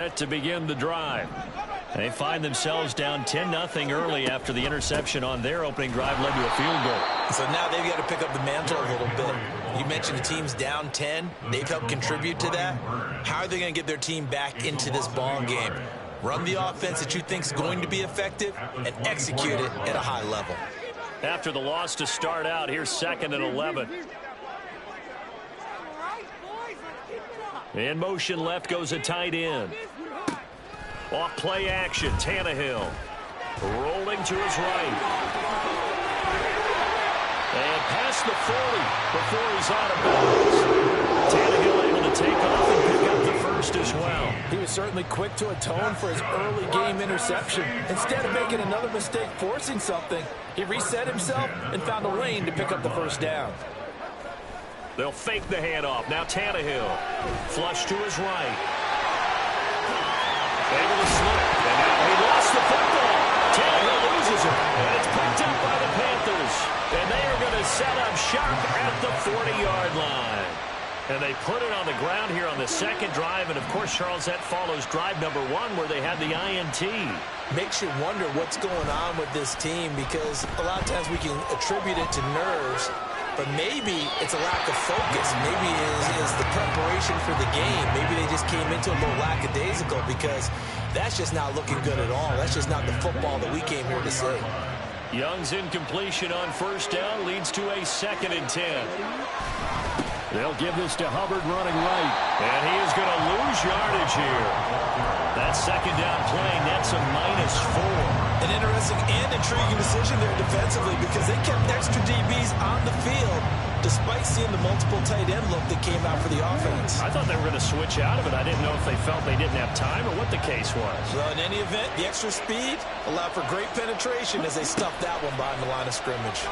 To begin the drive. They find themselves down 10-0 early after the interception on their opening drive led to a field goal. So now they've got to pick up the mantle a little bit. You mentioned the team's down 10. They've helped contribute to that. How are they going to get their team back into this ball game? Run the offense that you think is going to be effective and execute it at a high level. After the loss to start out, here's 2nd and 11. In motion left goes a tight end. Off play action, Tannehill. Rolling to his right. And past the 40 before he's out of bounds. Tannehill able to take off and pick up the first as well. He was certainly quick to atone for his early game interception. Instead of making another mistake forcing something, he reset himself and found a lane to pick up the first down. They'll fake the handoff. Now Tannehill. Flush to his right. Able to slip. And now he lost the football. Tannehill loses it. And it's picked up by the Panthers. And they are going to set up shop at the 40-yard line. And they put it on the ground here on the second drive. And, of course, Charles, that follows drive number 1 where they had the INT. Makes you wonder what's going on with this team because a lot of times we can attribute it to nerves. But maybe it's a lack of focus. Maybe it is the preparation for the game. Maybe they just came into a little lackadaisical because that's just not looking good at all. That's just not the football that we came here to see. Young's incompletion on first down leads to a 2nd and 10. They'll give this to Hubbard running right. And he is going to lose yardage here. That second down play nets a -4. An interesting and intriguing decision there defensively because they kept extra DBs on the field despite seeing the multiple tight end look that came out for the offense. I thought they were going to switch out of it. I didn't know if they felt they didn't have time or what the case was. Well, in any event, the extra speed allowed for great penetration as they stuffed that one behind the line of scrimmage.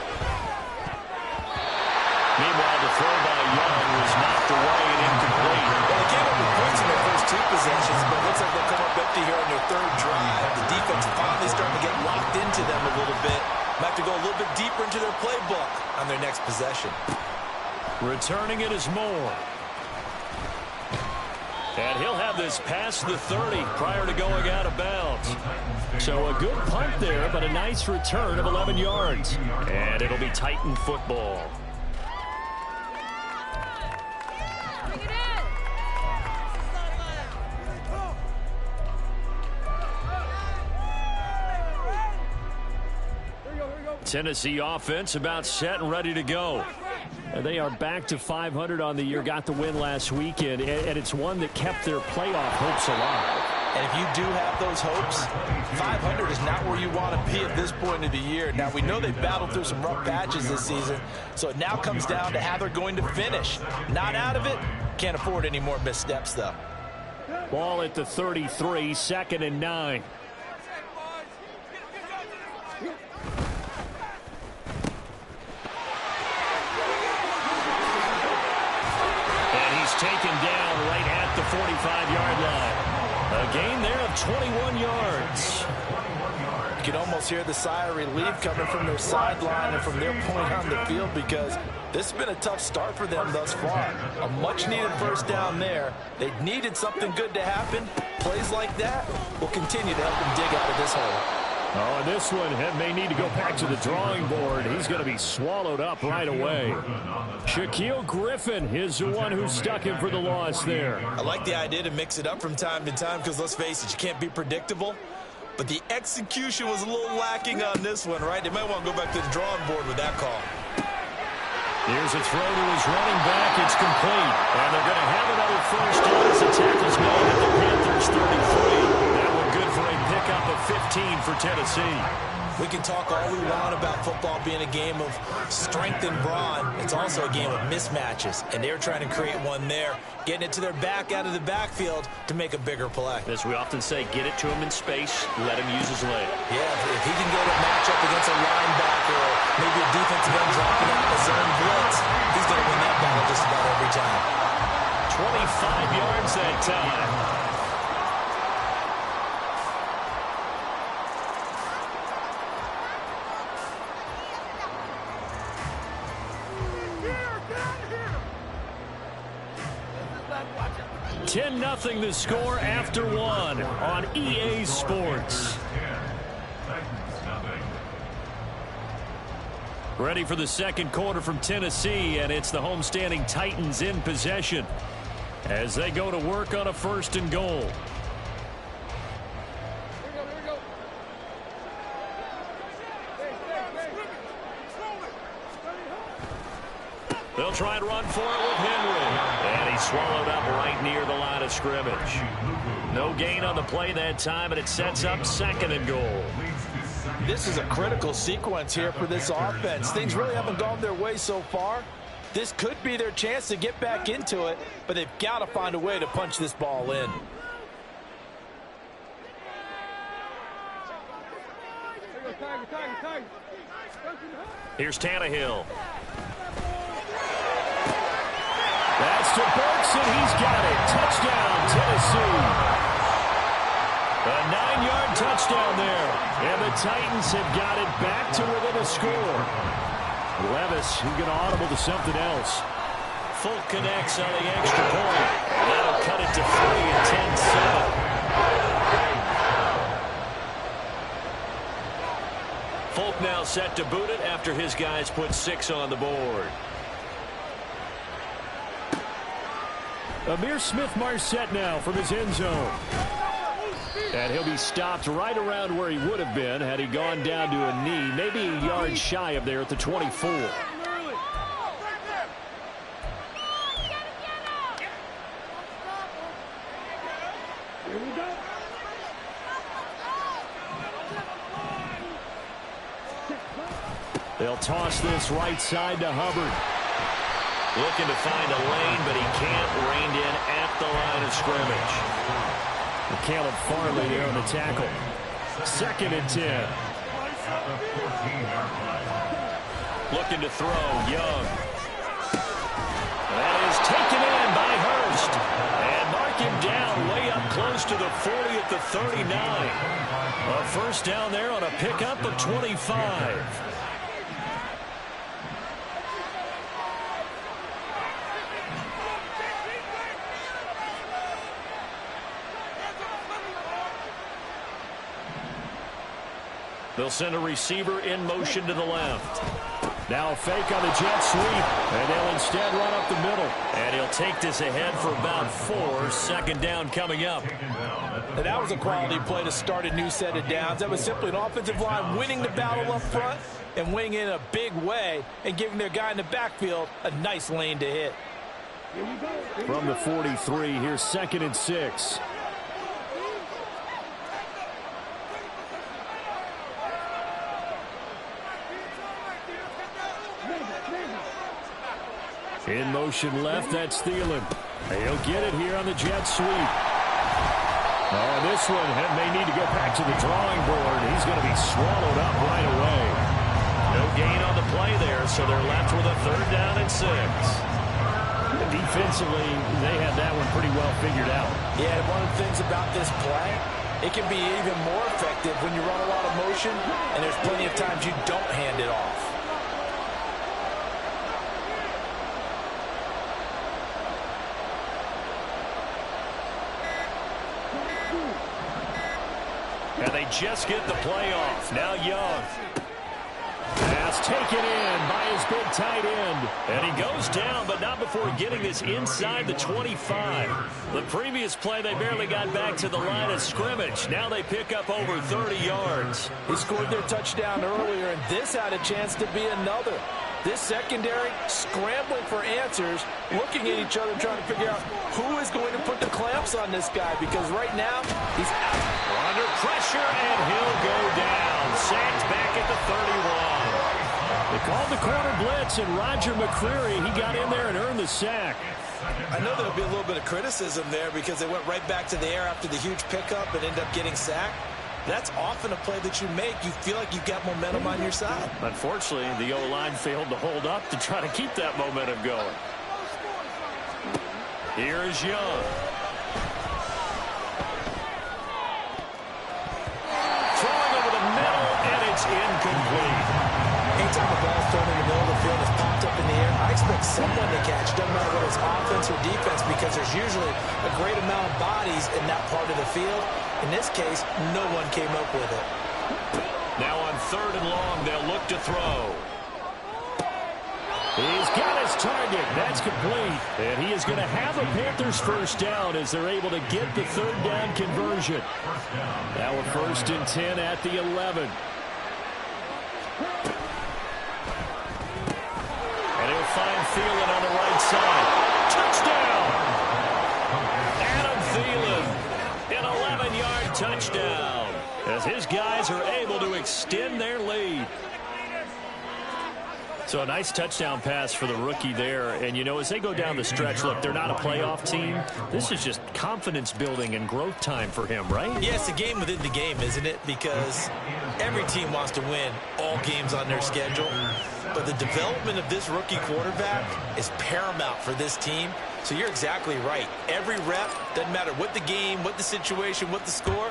Meanwhile, the throw by Young was knocked away and incomplete. Well, they gave up the points in their first 2 possessions, but it looks like they'll come up empty here on their 3rd drive. The defense finally starting to get locked into them a little bit. Might have to go a little bit deeper into their playbook on their next possession. Returning it is Moore. And he'll have this past the 30 prior to going out of bounds. So a good punt there, but a nice return of 11 yards. And it'll be Titan football. Tennessee offense about set and ready to go. And they are back to 500 on the year, got the win last weekend, and it's one that kept their playoff hopes alive. And if you do have those hopes, 500 is not where you want to be at this point of the year. Now, we know they battled through some rough patches this season, so it now comes down to how they're going to finish. Not out of it, can't afford any more missteps, though. Ball at the 33, 2nd and 9. Taken down right at the 45-yard line. A gain there of 21 yards. You can almost hear the sigh of relief coming from their sideline and from their point on the field because this has been a tough start for them thus far. A much-needed first down there. They needed something good to happen. Plays like that will continue to help them dig out of this hole. Oh, and this one may need to go back to the drawing board. He's going to be swallowed up right away. Shaquille Griffin is the one who stuck him for the loss there. I like the idea to mix it up from time to time because, let's face it, you can't be predictable. But the execution was a little lacking on this one, right? They might want to go back to the drawing board with that call. Here's a throw to his running back. It's complete. And they're going to have another first down as the tackle's made at the Panthers 33. That one good for a pickup of 15 for Tennessee. We can talk all we want about football being a game of strength and brawn. It's also a game of mismatches, and they're trying to create one there, getting it to their back out of the backfield to make a bigger play. As we often say, get it to him in space, let him use his leg. Yeah, if he can get a matchup against a linebacker or maybe a defensive end dropping out a zone blitz, he's going to win that battle just about every time. 25 yards that time. 10-0 the score after one on EA Sports. Ready for the second quarter from Tennessee, and it's the homestanding Titans in possession as they go to work on a 1st and goal. They'll try and run for it with Henry. And he's swallowed up right near the line of scrimmage. No gain on the play that time, and it sets up 2nd and goal. This is a critical sequence here for this offense. Things really haven't gone their way so far. This could be their chance to get back into it, but they've got to find a way to punch this ball in. Here's Tannehill. That's to Burks, and he's got it. Touchdown, Tennessee. A 9-yard touchdown there. And the Titans have got it back to within a score. Levis, who's going to audible to something else. Folk connects on the extra point. That'll cut it to 3 and 10-7. Folk now set to boot it after his guys put 6 on the board. Amir Smith-Marset now from his end zone. And he'll be stopped right around where he would have been had he gone down to a knee, maybe a yard shy of there at the 24. They'll toss this right side to Hubbard. Looking to find a lane, but he can't. Reined in at the line of scrimmage. Caleb Farley there on the tackle. 2nd and 10. Looking to throw, Young. That is taken in by Hurst. And mark him down way up close to the 40 at the 39. A 1st down there on a pickup of 25. They'll send a receiver in motion to the left. Now a fake on the jet sweep, and they'll instead run up the middle. And he'll take this ahead for about 4. 2nd down coming up. And that was a quality play to start a new set of downs. That was simply an offensive line winning the battle up front and winning in a big way and giving their guy in the backfield a nice lane to hit. From the 43, here's 2nd and 6. In motion left, that's Thielen. He'll get it here on the jet sweep. Oh, this one may need to go back to the drawing board. He's going to be swallowed up right away. No gain on the play there, so they're left with a 3rd down and 6. Defensively, they had that one pretty well figured out. Yeah, one of the things about this play, it can be even more effective when you run a lot of motion, and there's plenty of times you don't hand it off. And they just get the play off. Now Young. Pass taken in by his big tight end. And he goes down, but not before getting this inside the 25. The previous play, they barely got back to the line of scrimmage. Now they pick up over 30 yards. He scored their touchdown earlier, and this had a chance to be another. This secondary scrambling for answers, looking at each other, trying to figure out who is going to put the clamps on this guy, because right now he's out. Under pressure, and he'll go down. Sacked back at the 31. They called the corner blitz, and Roger McCreary, he got in there and earned the sack. I know there'll be a little bit of criticism there because they went right back to the air after the huge pickup and ended up getting sacked. That's often a play that you make. You feel like you've got momentum on your side. Unfortunately, the O-line failed to hold up to try to keep that momentum going. Here is Young. Throwing over the middle, and it's incomplete. Anytime the ball's thrown in the middle of the field, it's popped up in the air, I I expect someone to catch, doesn't matter whether it's offense or defense, because there's usually a great amount of bodies in that part of the field. In this case, no one came up with it. Now on 3rd and long, they'll look to throw. He's got his target. That's complete. And he is going to have a Panthers first down as they're able to get the 3rd down conversion. Now a 1st and 10 at the 11. And he'll find Thielen on the right side. Touchdown! Adam Thielen, an 11-yard touchdown, as his guys are able to extend their lead. So a nice touchdown pass for the rookie there. And, you know, as they go down the stretch, look, they're not a playoff team. This is just confidence building and growth time for him, right? Yeah, it's a game within the game, isn't it? Because every team wants to win all games on their schedule. But the development of this rookie quarterback is paramount for this team. So you're exactly right. Every rep, doesn't matter what the game, what the situation, what the score,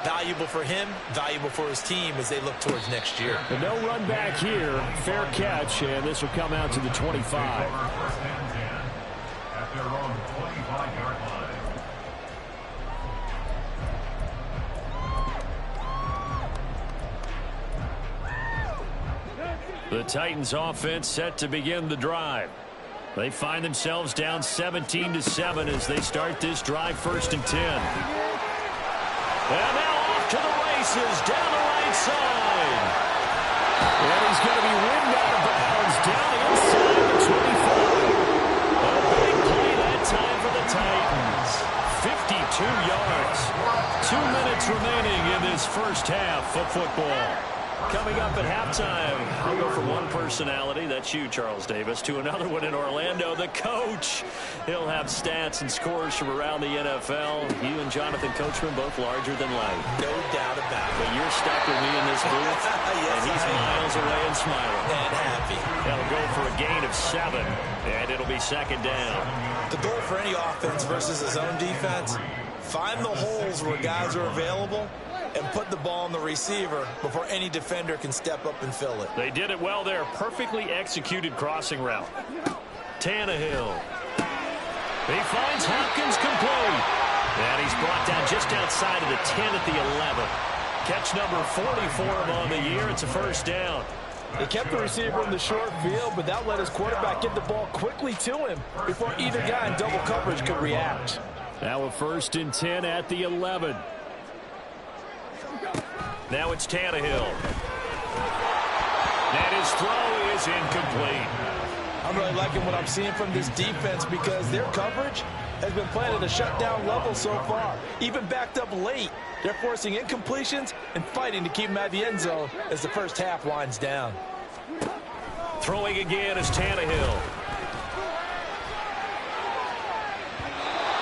valuable for him, valuable for his team as they look towards next year. And no run back here. Fair catch, and this will come out to the 25. The Titans offense set to begin the drive. They find themselves down 17-7 as they start this drive, 1st and 10. And now off to the races, down the right side. And he's going to be whipped out of bounds down inside the 25. A big play that time for the Titans. 52 yards. 2 minutes remaining in this first half of football. Coming up at halftime, I'll go from one personality, that's you, Charles Davis, to another one in Orlando, the coach. He'll have stats and scores from around the NFL. You and Jonathan Coachman, both larger than life. No doubt about it. But you're stuck with me in this booth, Yes, and he's miles away and smiling. And happy. They'll go for a gain of 7, and it'll be 2nd down. The goal for any offense versus a zone defense, find the holes where guys are available and put the ball on the receiver before any defender can step up and fill it. They did it well there. Perfectly executed crossing route. Tannehill. He finds Hopkins complete. And he's brought down just outside of the 10 at the 11. Catch number 40 for him on the year. It's a 1st down. They kept the receiver in the short field, but that let his quarterback get the ball quickly to him before either guy in double coverage could react. Now a 1st and 10 at the 11. Now it's Tannehill. And his throw is incomplete. I'm really liking what I'm seeing from this defense because their coverage has been playing at a shutdown level so far. Even backed up late, they're forcing incompletions and fighting to keep them at the end zone as the first half winds down. Throwing again is Tannehill.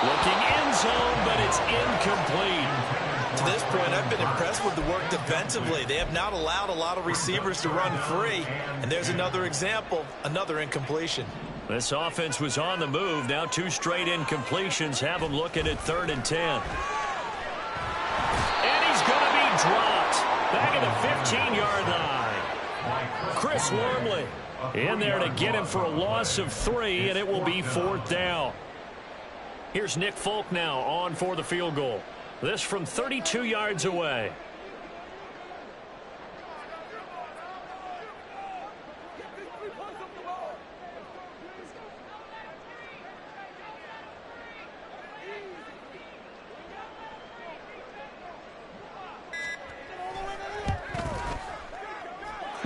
Looking end zone, but it's incomplete. To this point, I've been impressed with the work defensively. They have not allowed a lot of receivers to run free. And there's another example, another incompletion. This offense was on the move. Now 2 straight incompletions have them looking at 3rd and 10. And he's going to be dropped. Back at the 15-yard line. Chris Wormley in there to get him for a loss of 3, and it will be 4th down. Here's Nick Folk now on for the field goal. This from 32 yards away.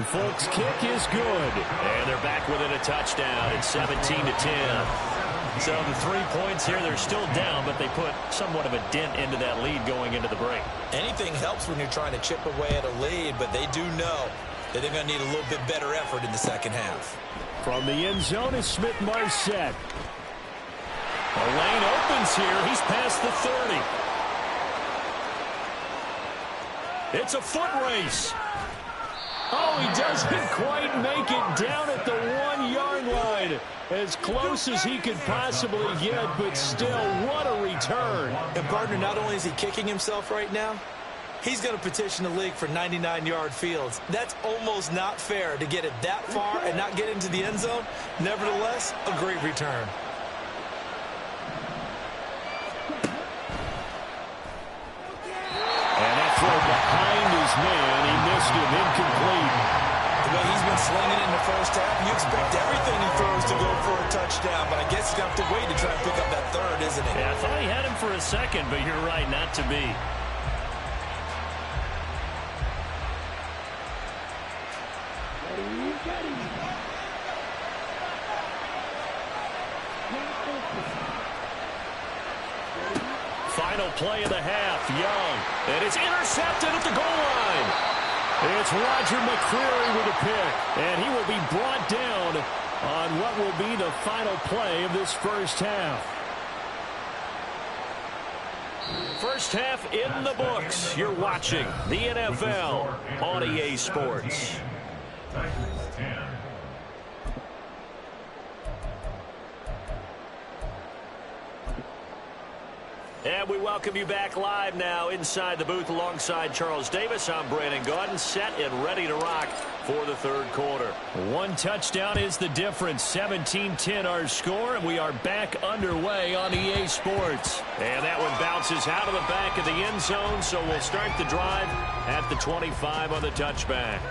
Folks' kick is good. And they're back within a touchdown. It's 17-10. So the 3 points here, they're still down, but they put somewhat of a dent into that lead going into the break. Anything helps when you're trying to chip away at a lead, but they do know that they're going to need a little bit better effort in the second half. From the end zone is Smith-Marset. The lane opens here. He's past the 30. It's a foot race. Oh, he doesn't quite make it down at the 1-yard line. As close as he could possibly get, but still, what a return. And, partner, not only is he kicking himself right now, he's going to petition the league for 99-yard fields. That's almost not fair to get it that far and not get into the end zone. Nevertheless, a great return. And that throw behind his man, he missed him, incomplete. The way he's been slinging it in the first half, you expect everything he throws to go for a touchdown, but I guess he's going to have to wait to try and pick up that third, isn't he? Yeah, I thought he had him for a second, but you're right, not to be. Final play of the half, Young. And it's intercepted at the goal line. It's Roger McCreary with a pick. And he will be brought down on what will be the final play of this first half. First half in the books. You're watching the NFL on EA Sports. And we welcome you back live now inside the booth alongside Charles Davis. I'm Brandon Gaudin, set and ready to rock for the third quarter. One touchdown is the difference. 17-10 our score, and we are back underway on EA Sports. And that one bounces out of the back of the end zone, so we'll start the drive at the 25 on the touchback.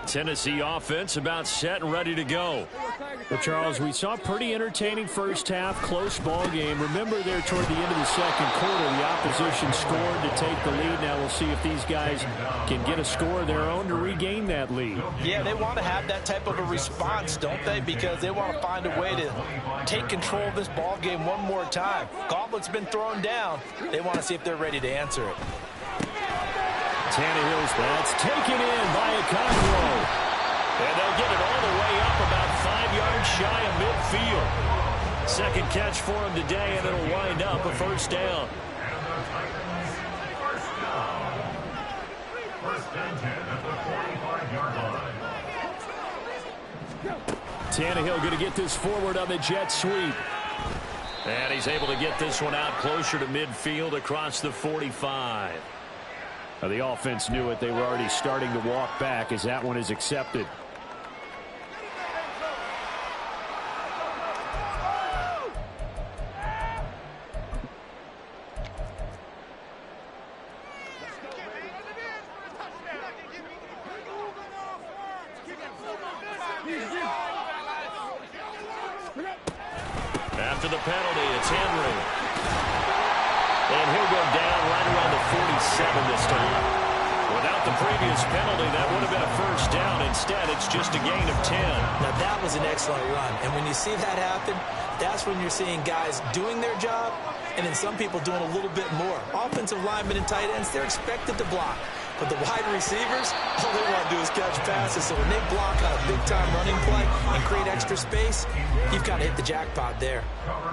Tennessee offense about set and ready to go. Well, Charles, we saw a pretty entertaining first half, close ball game. Remember there toward the end of the second quarter, the opposition scored to take the lead. Now we'll see if these guys can get a score of their own to regain that lead. Yeah, they want to have that type of a response, don't they? Because they want to find a way to take control of this ball game one more time. Gauntlet's been thrown down. They want to see if they're ready to answer it. Tannehill's that's taken in by a Conroe. And they'll get it all the way up about 5 yards shy of midfield. Second catch for him today, and it'll wind up a first down. Tannehill going to get this forward on the jet sweep. And he's able to get this one out closer to midfield across the 45. Now the offense knew it. They were already starting to walk back as that one is accepted. After the penalty, it's Henry. And he'll go down right around the 47 this time. Without the previous penalty, that would have been a first down. Instead, it's just a gain of 10. Now, that was an excellent run. And when you see that happen, that's when you're seeing guys doing their job and then some people doing a little bit more. Offensive linemen and tight ends, they're expected to block. But the wide receivers, all they want to do is catch passes. So when they block on a big-time running play and create extra space, you've got to hit the jackpot there.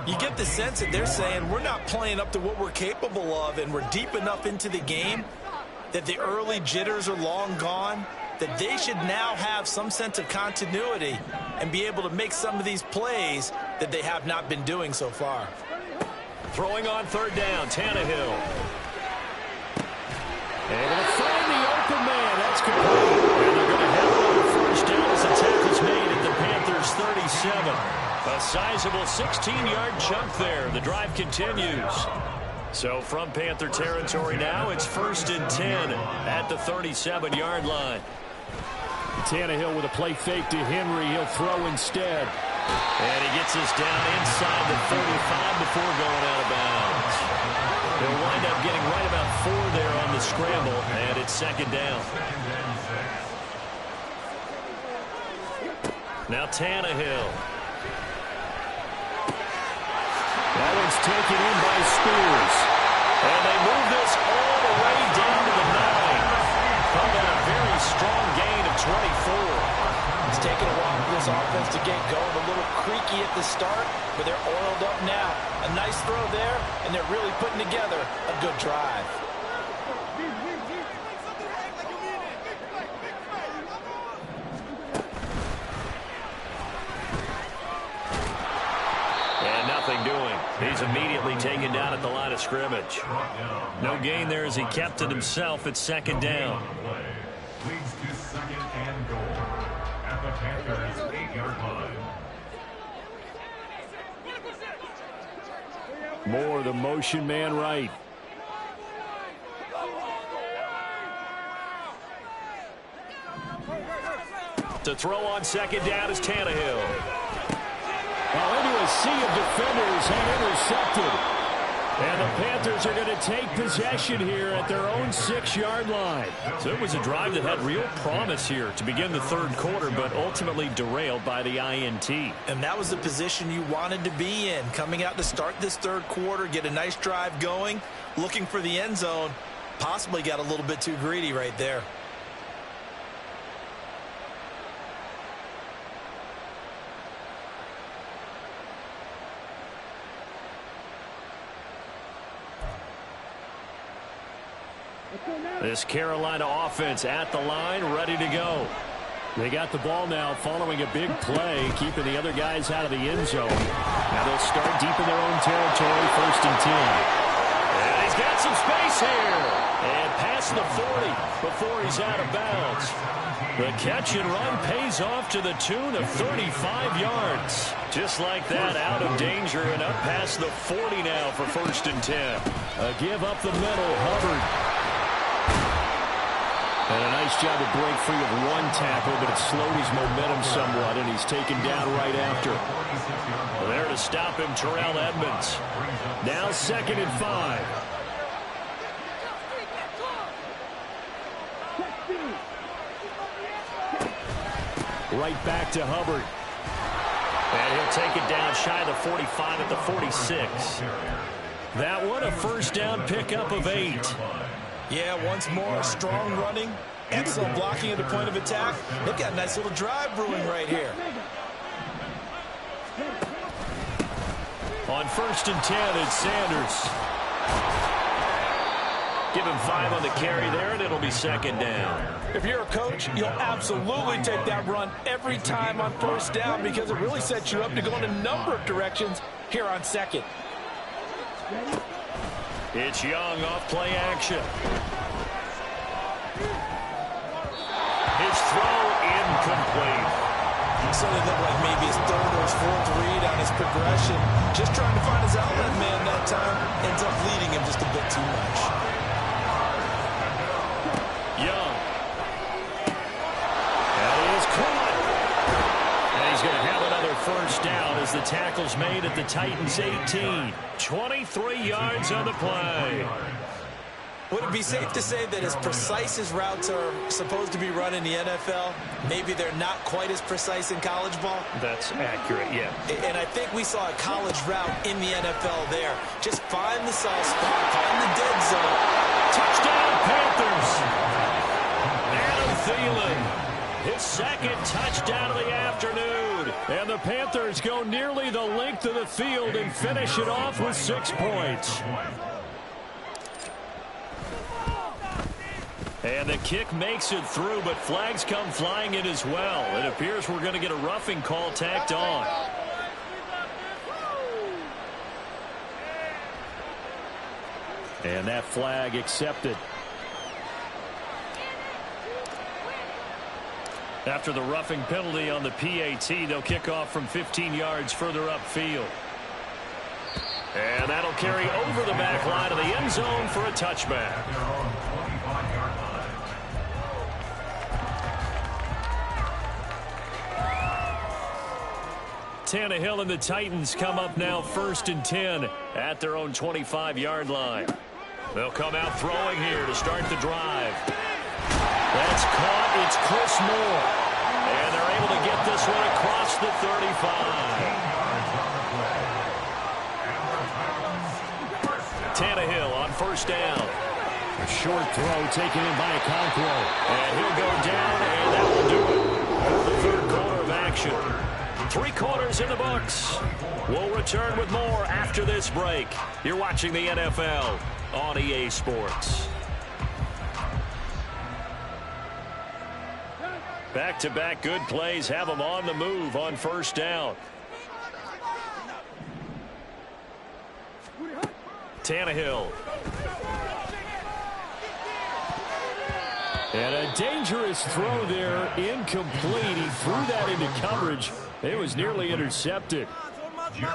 You get the sense that they're saying we're not playing up to what we're capable of, and we're deep enough into the game that the early jitters are long gone, that they should now have some sense of continuity and be able to make some of these plays that they have not been doing so far. Throwing on third down, Tannehill. Able to find the open man. That's complete. And they're going to have another first down as the tackle's made at the Panthers' 37. A sizable 16-yard chunk there. The drive continues. So from Panther territory now, it's 1st and 10 at the 37-yard line. Tannehill with a play fake to Henry. He'll throw instead. And he gets us down inside the 35 before going out of bounds. He'll wind up getting right about 4 there on the scramble, and it's second down. Now Tannehill. That one's taken in by Spears. And they move this all the way down to the 9. Come on, a very strong gain of 24. It's taken a while for this offense to get going. A little creaky at the start, but they're oiled up now. A nice throw there, and they're really putting together a good drive. He's immediately taken down at the line of scrimmage. No gain there as he kept it himself at second down. Leads to second and goal at the Panthers' 8-yard line. Moore, the motion man right. To throw on second down is Tannehill. Well, into a sea of defenders and intercepted. And the Panthers are going to take possession here at their own 6-yard line. So it was a drive that had real promise here to begin the third quarter, but ultimately derailed by the INT. And that was the position you wanted to be in. Coming out to start this third quarter, get a nice drive going, looking for the end zone. Possibly got a little bit too greedy right there. This Carolina offense at the line, ready to go. They got the ball now following a big play, keeping the other guys out of the end zone. Now they'll start deep in their own territory, 1st and 10. And he's got some space here. And past the 40 before he's out of bounds. The catch and run pays off to the tune of 35 yards. Just like that, out of danger and up past the 40 now for 1st and 10. A give up the middle, Hubbard. And a nice job to break free of one tackle, but it slowed his momentum somewhat, and he's taken down right after. Well, there to stop him, Terrell Edmonds. Now 2nd and 5. Right back to Hubbard. And he'll take it down shy of the 45 at the 46. That one, a 1st down pickup of 8. Yeah, once more, strong running, excellent blocking at the point of attack. They've got a nice little drive brewing right here. On 1st and 10, it's Sanders. Give him 5 on the carry there, and it'll be 2nd down. If you're a coach, you'll absolutely take that run every time on 1st down because it really sets you up to go in a number of directions here on 2nd. It's Young off play action. His throw incomplete. So it looked like maybe his 3rd or his 4th read on his progression. Just trying to find his outlet man that time. Ends up leading him just a bit too much. Young. That is caught. And he's going to have another 1st down as the tackle's made at the Titans' 18. 23 yards on the play. Would it be safe to say that as precise as routes are supposed to be run in the NFL, maybe they're not quite as precise in college ball? That's accurate, yeah. And I think we saw a college route in the NFL there. Just find the soft spot, find the dead zone. Touchdown, Panthers. Adam Thielen, his 2nd touchdown of the afternoon. And the Panthers go nearly the length of the field and finish it off with 6 points. And the kick makes it through, but flags come flying in as well. It appears we're going to get a roughing call tacked on. And that flag accepted. After the roughing penalty on the PAT, they'll kick off from 15 yards further upfield. And that'll carry over the back line of the end zone for a touchback. Tannehill and the Titans come up now 1st and 10 at their own 25-yard line. They'll come out throwing here to start the drive. That's caught. It's Chris Moore. And they're able to get this one across the 35. Tannehill on 1st down. A short throw taken in by Okonkwo. And he'll go down, and that will do it. The 3rd quarter of action. 3 quarters in the books. We'll return with more after this break. You're watching the NFL on EA Sports. Back-to-back good plays have them on the move on 1st down. Tannehill. And a dangerous throw there, incomplete. He threw that into coverage. It was nearly intercepted.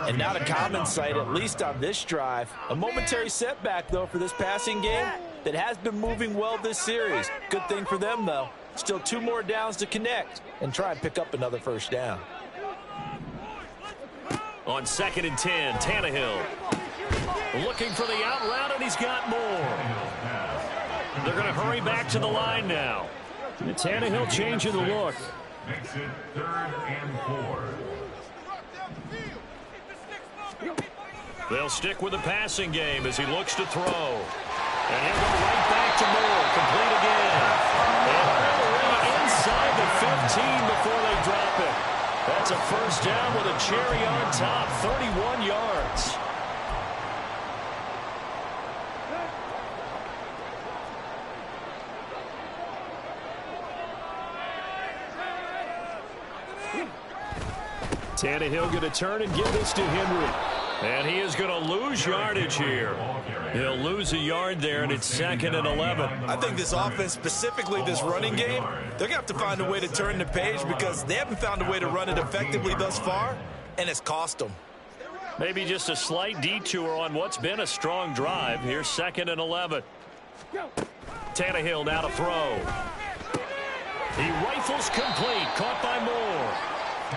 And not a common sight, at least on this drive. A momentary setback, though, for this passing game that has been moving well this series. Good thing for them, though. Still 2 more downs to connect and try and pick up another first down. On 2nd and 10, Tannehill. Looking for the out route, and he's got more. They're going to hurry back to the line now. And Tannehill changing the look. Makes it 3rd and 4. They'll stick with the passing game as he looks to throw. And he'll go right back to Moore. Complete again. And all the way inside the 15 before they drop it. That's a first down with a cherry on top. 31 yards. Tannehill going to turn and give this to Henry. And he is going to lose yardage here. He'll lose a yard there, and it's 2nd and 11. I think this offense, specifically this running game, they're going to have to find a way to turn the page because they haven't found a way to run it effectively thus far, and it's cost them. Maybe just a slight detour on what's been a strong drive. Here's 2nd and 11. Tannehill now to throw. He rifles complete, caught by Moore.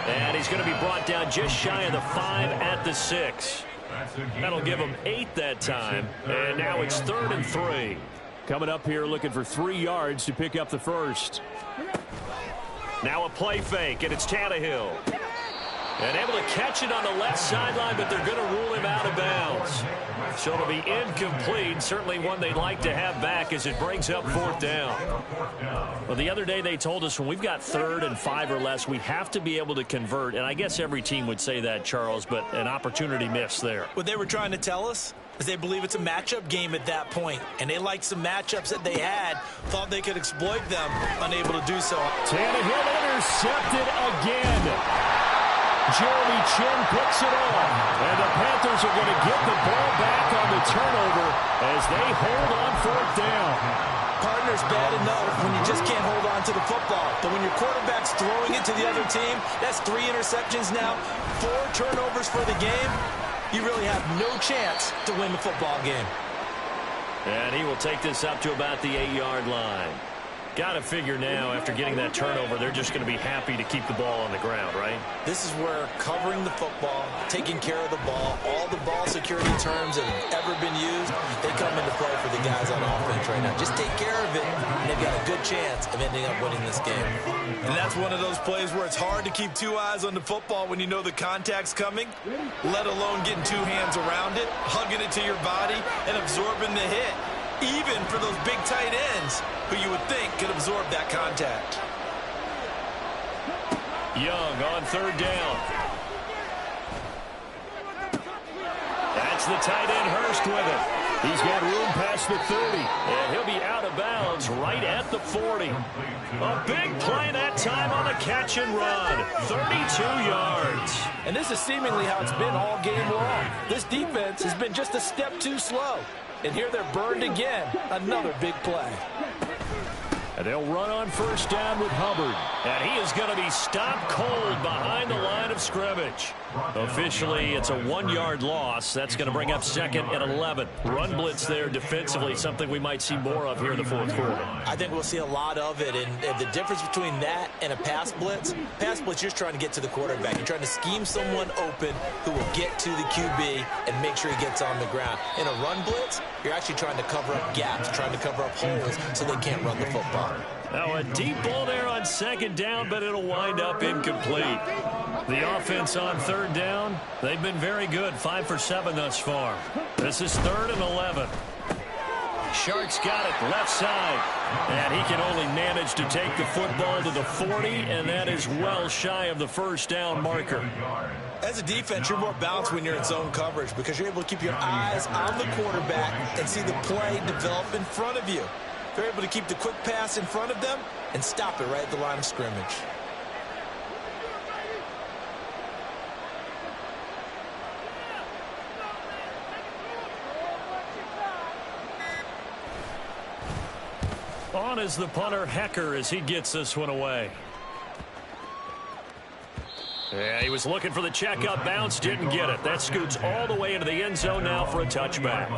And he's going to be brought down just shy of the 5 at the 6. That'll give him 8 that time. And now it's 3rd and 3. Coming up here looking for 3 yards to pick up the first. Now a play fake, and it's Tannehill. And able to catch it on the left sideline, but they're going to rule him out of bounds. So it'll be incomplete. Certainly one they'd like to have back as it brings up 4th down. Well, the other day they told us when we've got 3rd and 5 or less, we have to be able to convert. And I guess every team would say that, Charles, but an opportunity missed there. What they were trying to tell us is they believe it's a matchup game at that point. And they liked some matchups that they had, thought they could exploit them, unable to do so. Tannehill intercepted again. Jeremy Chin picks it off, and the Panthers are going to get the ball back on the turnover as they hold on 4th down. Partner's bad enough when you just can't hold on to the football. But when your quarterback's throwing it to the other team, that's 3 interceptions now, 4 turnovers for the game. You really have no chance to win the football game. And he will take this up to about the 8-yard line. Got to figure now, after getting that turnover, they're just going to be happy to keep the ball on the ground, right? This is where covering the football, taking care of the ball, all the ball security terms that have ever been used, they come into play for the guys on offense right now. Just take care of it, and they've got a good chance of ending up winning this game. And that's one of those plays where it's hard to keep 2 eyes on the football when you know the contact's coming, let alone getting 2 hands around it, hugging it to your body, and absorbing the hit. Even for those big tight ends who you would think could absorb that contact. Young on 3rd down. That's the tight end Hurst with it. He's got room past the 30, and he'll be out of bounds right at the 40. A big play that time on the catch and run. 32 yards. And this is seemingly how it's been all game long. This defense has been just a step too slow. And here they're burned again. Another big play. And they'll run on 1st down with Hubbard. And he is going to be stopped cold behind the line of scrimmage. Officially, it's a 1-yard loss. That's going to bring up 2nd and 11. Run blitz there defensively, something we might see more of here in the 4th quarter. I think we'll see a lot of it. And the difference between that and a pass blitz, you're just trying to get to the quarterback. You're trying to scheme someone open who will get to the QB and make sure he gets on the ground. In a run blitz, you're actually trying to cover up gaps, trying to cover up holes so they can't run the football. Now a deep ball there on 2nd down, but it'll wind up incomplete. The offense on 3rd down, they've been very good, 5 for 7 thus far. This is 3rd and 11. Sharks got it left side, and he can only manage to take the football to the 40, and that is well shy of the 1st down marker. As a defense, you're more balanced when you're in zone coverage because you're able to keep your eyes on the quarterback and see the play develop in front of you. They're able to keep the quick pass in front of them and stop it right at the line of scrimmage. On is the punter, Hecker, as he gets this one away. Yeah, he was looking for the checkup bounce, didn't get it. That scoots all the way into the end zone now for a touchback.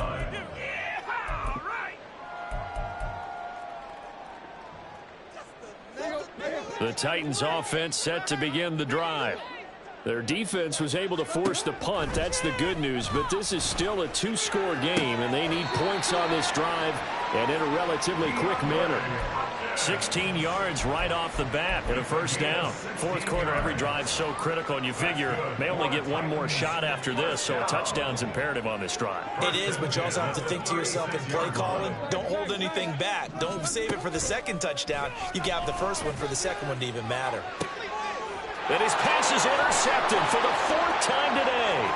The Titans offense set to begin the drive. Their defense was able to force the punt. That's the good news, but this is still a two-score game, and they need points on this drive and in a relatively quick manner. 16 yards right off the bat and a first down. Fourth quarter, every drive so critical, and you figure they only get one more shot after this, so a touchdown's imperative on this drive. It is, but you also have to think to yourself in play calling, don't hold anything back. Don't save it for the second touchdown. You got the first one for the second one to even matter. And his pass is intercepted for the fourth time today.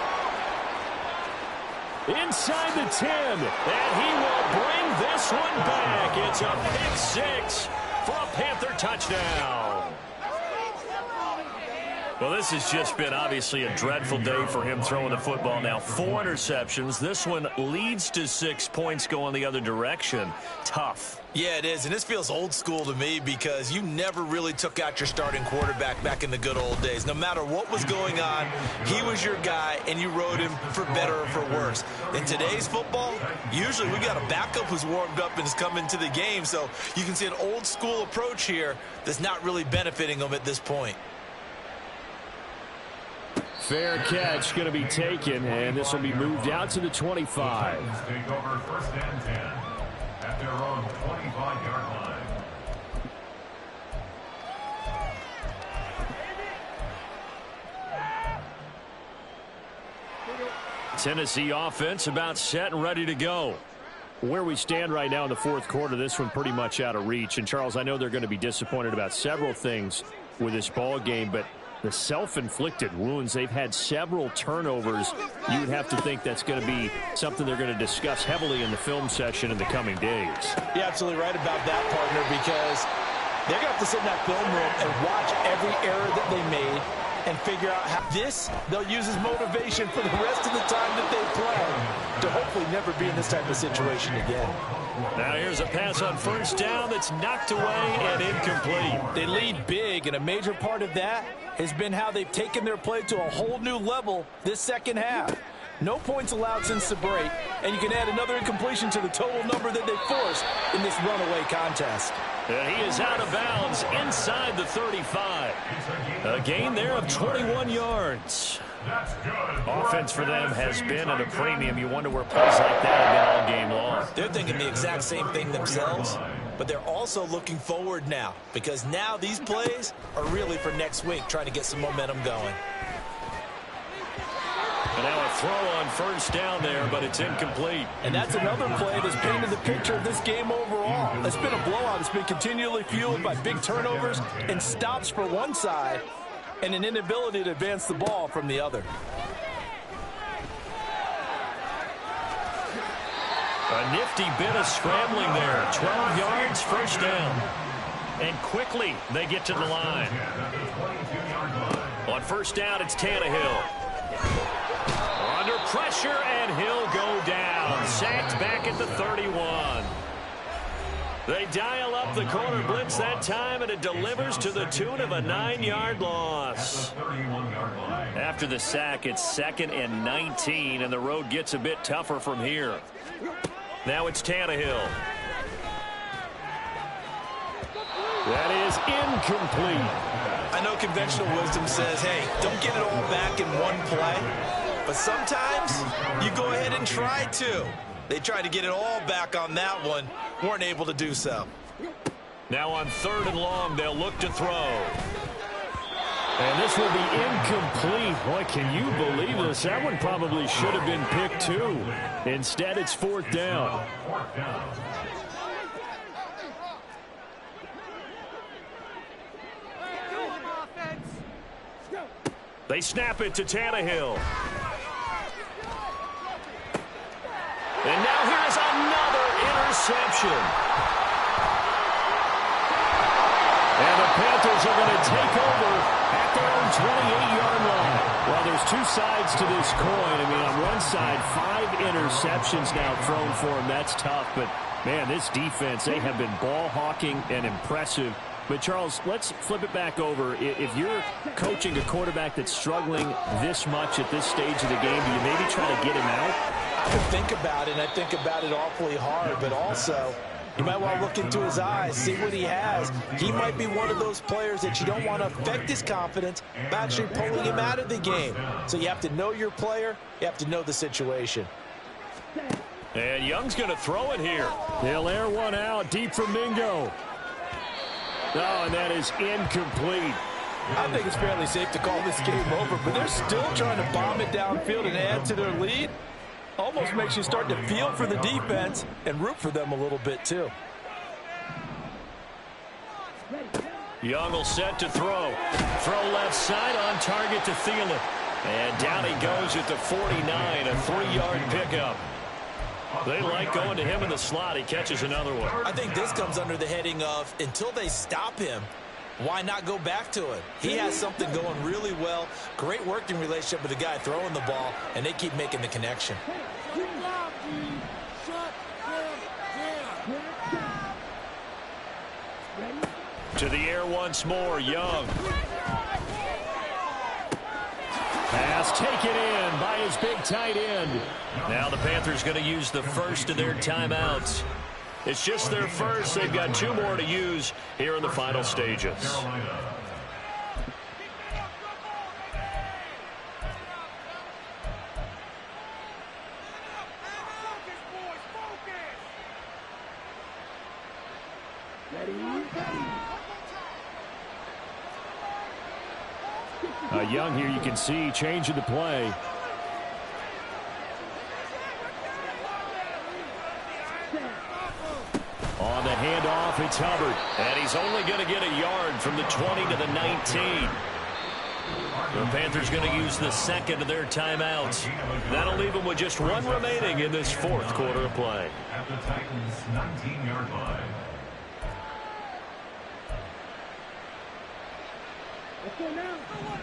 Inside the 10, and he will bring this one back. It's a pick-6 for a Panther touchdown. Well, this has just been obviously a dreadful day for him throwing the football now. 4 interceptions. This one leads to 6 points going the other direction. Tough. Yeah, it is, and this feels old school to me because you never really took out your starting quarterback back in the good old days. No matter what was going on, he was your guy, and you rode him for better or for worse. In today's football, usually we got a backup who's warmed up and has come into the game, so you can see an old school approach here that's not really benefiting them at this point. Fair catch going to be taken, and this will be moved out to the 25. Take over first and 10 at their own 25-yard line. Tennessee offense about set and ready to go. Where we stand right now in the fourth quarter, this one pretty much out of reach. And, Charles, I know they're going to be disappointed about several things with this ball game, but the self-inflicted wounds, they've had several turnovers. You would have to think that's going to be something they're going to discuss heavily in the film session in the coming days. You're absolutely right about that, partner, because they're going to have to sit in that film room and watch every error that they made and figure out how this they'll use as motivation for the rest of the time that they play to hopefully never be in this type of situation again. Now here's a pass on first down that's knocked away and incomplete. They lead big, and a major part of that has been how they've taken their play to a whole new level this second half. No points allowed since the break, and you can add another incompletion to the total number that they forced in this runaway contest. And he is out of bounds inside the 35. A gain there of 21 yards. Offense for them has been at a premium. You wonder where plays like that have been all game long. They're thinking the exact same thing themselves, but they're also looking forward now because now these plays are really for next week, trying to get some momentum going. And now a throw on first down there, but it's incomplete. And that's another play that's painted the picture of this game overall. It's been a blowout. It's been continually fueled by big turnovers and stops for one side and an inability to advance the ball from the other. A nifty bit of scrambling there. 12 yards, first down. And quickly they get to the line. On first down, it's Tannehill. Under pressure, and he'll go down. Sacked back at the 31. They dial up the corner blitz that time, and it delivers to the tune of a 9-yard loss. After the sack, it's 2nd and 19, and the road gets a bit tougher from here. Now it's Tannehill. That is incomplete. I know conventional wisdom says, hey, don't get it all back in one play. But sometimes you go ahead and try to. They tried to get it all back on that one. Weren't able to do so. Now on 3rd and long, they'll look to throw. And this will be incomplete. Boy, can you believe this? That one probably should have been picked too. Instead, it's 4th down. They snap it to Tannehill. And now here's another interception. And the Panthers are going to take over at their own 28-yard line. Well, there's two sides to this coin. I mean, on one side, 5 interceptions now thrown for him. That's tough. But, man, this defense, they have been ball hawking and impressive. But, Charles, let's flip it back over. If you're coaching a quarterback that's struggling this much at this stage of the game, do you maybe try to get him out? I would think about it, and I think about it awfully hard. But also, you might want to look into his eyes, see what he has. He might be one of those players that you don't want to affect his confidence by actually pulling him out of the game. So you have to know your player. You have to know the situation. And Young's going to throw it here. They'll air one out deep from Mingo. Oh, and that is incomplete. I think it's fairly safe to call this game over, but they're still trying to bomb it downfield and add to their lead. Almost makes you start to feel for the defense and root for them a little bit, too. Young will set to throw. Throw left side on target to Thielen. And down he goes at the 49, a 3-yard pickup. They like going to him in the slot. He catches another one. I think this comes under the heading of, until they stop him, why not go back to it? He has something going really well. Great working relationship with the guy throwing the ball, and they keep making the connection. To the air once more, Young. Pass taken in by his big tight end. Now the Panthers going to use the first of their timeouts. It's just their first. They've got 2 more to use here in the final stages. Young here, you can see, changing the play. On the handoff, it's Hubbard. And he's only going to get a yard from the 20 to the 19. The Panthers going to use the second of their timeouts. That'll leave them with just 1 remaining in this 4th quarter of play. At the Titans' 19-yard line.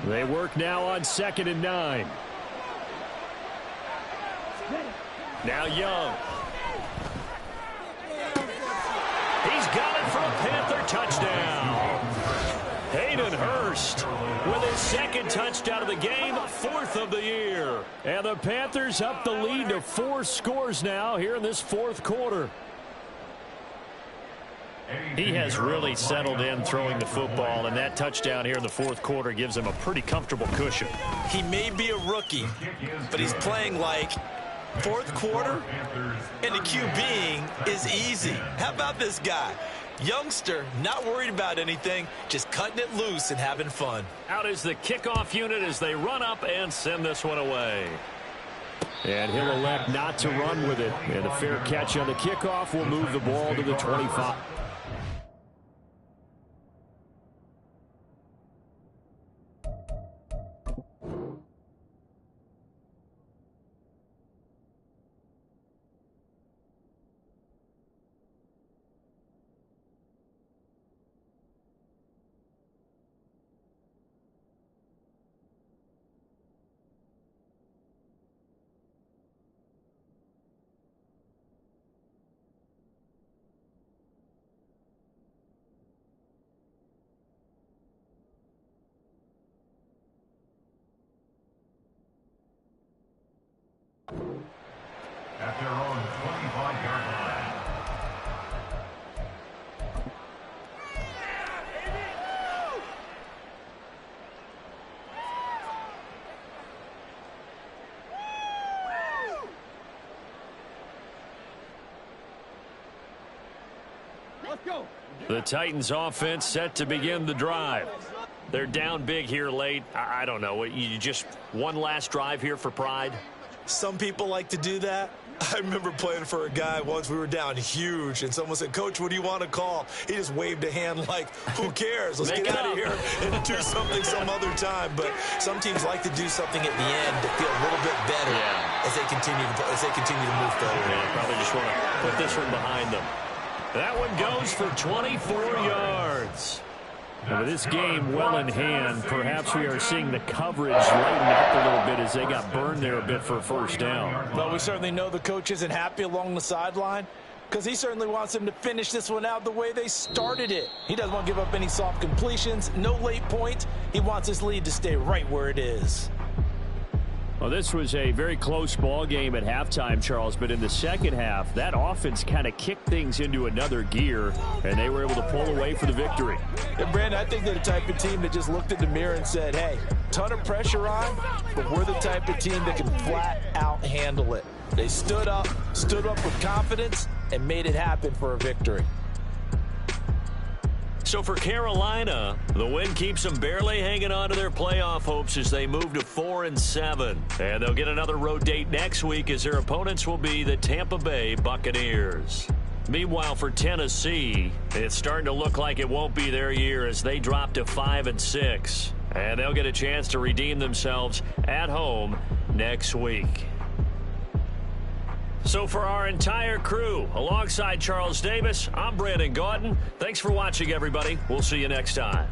They work now on 2nd and 9. Now Young. He's got it for a Panther touchdown. Hayden Hurst with his 2nd touchdown of the game, 4th of the year. And the Panthers up the lead to 4 scores now here in this 4th quarter. He has really settled in throwing the football, and that touchdown here in the 4th quarter gives him a pretty comfortable cushion. He may be a rookie, but he's playing like 4th quarter, and the QBing is easy. How about this guy? Youngster, not worried about anything, just cutting it loose and having fun. Out is the kickoff unit as they run up and send this one away. And he'll elect not to run with it. And a fair catch on the kickoff will move the ball to the 25. At their own 25-yard line. Let's go. The Titans offense set to begin the drive. They're down big here late. I don't know. You just one last drive here for pride? Some people like to do that. I remember playing for a guy once. We were down huge, and someone said, "Coach, what do you want to call?" He just waved a hand like, who cares? Let's get out of here and do something some other time. But some teams like to do something at the end to feel a little bit better as they continue to move forward. Yeah, probably just want to put this one behind them. That one goes for 24 yards. And with this game well in hand, perhaps we are seeing the coverage lighten up a little bit as they got burned there a bit for a first down. Well, we certainly know the coach isn't happy along the sideline because he certainly wants them to finish this one out the way they started it. He doesn't want to give up any soft completions, no late points. He wants his lead to stay right where it is. Well, this was a very close ball game at halftime, Charles, but in the second half, that offense kind of kicked things into another gear, and they were able to pull away for the victory. And Brandon, I think they're the type of team that just looked in the mirror and said, hey, ton of pressure on, but we're the type of team that can flat out handle it. They stood up with confidence, and made it happen for a victory. So for Carolina, the win keeps them barely hanging on to their playoff hopes as they move to 4-7. And they'll get another road date next week as their opponents will be the Tampa Bay Buccaneers. Meanwhile, for Tennessee, it's starting to look like it won't be their year as they drop to 5-6. And they'll get a chance to redeem themselves at home next week. So for our entire crew, alongside Charles Davis, I'm Brandon Gaudin. Thanks for watching, everybody. We'll see you next time.